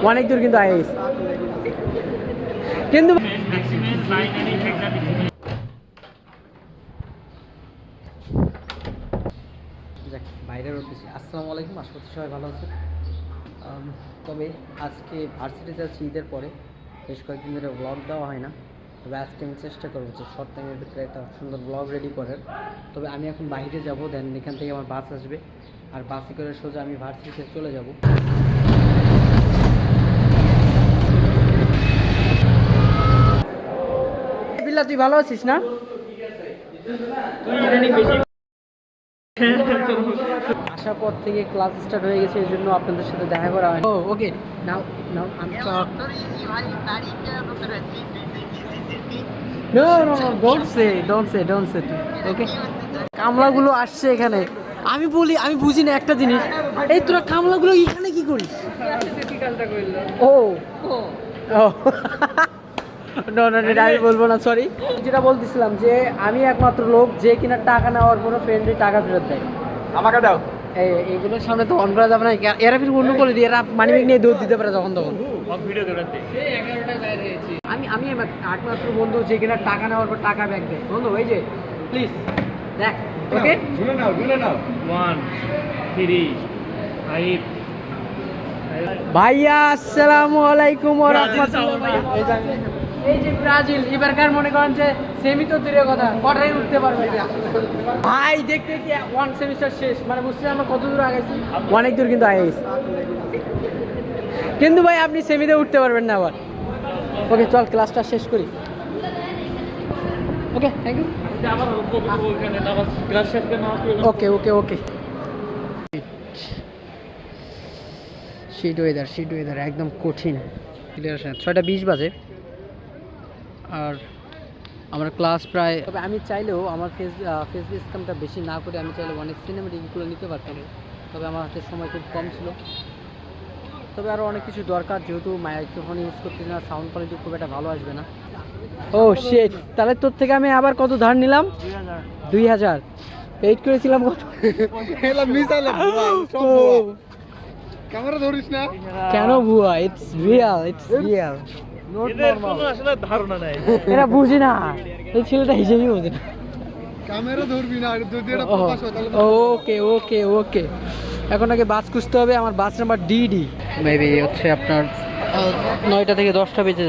অনেক দূর কিন্তু আগে গেছি কিন্তু বাইরে রয়েছি। আসসালামু আলাইকুম, আশা করছি সবাই ভালো আছে। তবে আজকে ভার্সিটি যাচ্ছি ঈদের পরে, বেশ কয়েকদিন ধরে ব্লগ দেওয়া হয় না। তবে আজকে আমি চেষ্টা করবো যে শর্ট টাইমের ভিতরে একটা সুন্দর ব্লগ রেডি করার। তবে আমি এখন বাইরে যাব, দেন এখান থেকে আমার বাস আসবে, আর বাসে করে সোজা আমি ভার্সিটিতে চলে যাব। বিল্লা, তুই ভালো আছিস না? আসার পর থেকে ক্লাস স্টার্ট হয়ে গেছে, এই জন্য আপনাদের সাথে দেখা করা হয়। ও ওকে, নাও নাও আমি ওকে। কামলাগুলো আসছে এখানে, আমি বলি আমি বুঝি না একটা জিনিস, এই তোরা কামলাগুলো এখানে কি করিস? ও ও আমি বলবো না, সরি। যেটা বলতেছিলাম যে আমি একমাত্র লোক যে কিনা টাকা নেওয়ার পরে ফ্রেন্ডে টাকা ফেরত দেয়। আমাকে দাও। এইগুলোর সামনে তো অন করা যাবে না, এরা ফির অন্য করে দিয়ে এরা মানি ব্যাগ নিয়ে দৌড় দিতে পারে যখন তখন। আমি একমাত্র বন্ধু যে কিনা টাকা নেওয়ার পর টাকা ব্যাগ দেয়। বন্ধু এই যে প্লিজ দেখ, ওকে গুনে নাও 1 3 5। ভাইয়া আসসালামু আলাইকুম ওয়া রাহমাতুল্লাহ। এই যে ব্রাজিল এবারকার মনে করেন যে সেমি তো দূরের কথা, কোয়ার্টারে উঠতে পারবে ভাই। দেখতে কি ওয়ান সেমিস্টার শেষ, মানে বুঝছি আমরা কত দূর আগাইছি, অনেক দূর কিন্তু আগে গেছি। কিন্তু ভাই আপনি সেমিতে উঠতে পারবেন না আবার। ওকে চল ক্লাসটা শেষ করি। Okay thank you. Okay okay okay. শীত ওয়েদার একদম কঠিন। 6:20 বাজে আর আমার ক্লাস প্রায়। তবে আমি চাইলেও আমার ফেস স্ক্যামটা বেশি না করে আমি চাইলে অনেক সিনেমেটিকগুলো নিতে পারতাম, তবে আমার হাতে সময় খুব কম ছিল। তবে আরও অনেক কিছু দরকার, যেহেতু মাইক্রোফোন ইউজ করতেছি না, সাউন্ড কোয়ালিটি খুব একটা ভালো আসবে না। ও শিট, তাহলে তোর থেকে আমি আবার কত ধার নিলাম? 2000 পেইড করেছিলাম কত? ক্যামেরা ধরিস না কেন ভুয়া? It's real. আসলে ধারণা নাই, এরা বুঝি না, এই ছেলেটা হিসেবেই বোঝে না। ক্যামেরা ধরবি না, যদি এটা প্রকাশ হয় তাহলে। ওকে ওকে ওকে, এখন আগে বাস খুঁজতে হবে। আমার বাস নাম্বার ডিডি মেবি হচ্ছে আপনার 9টা থেকে 10টা বেজে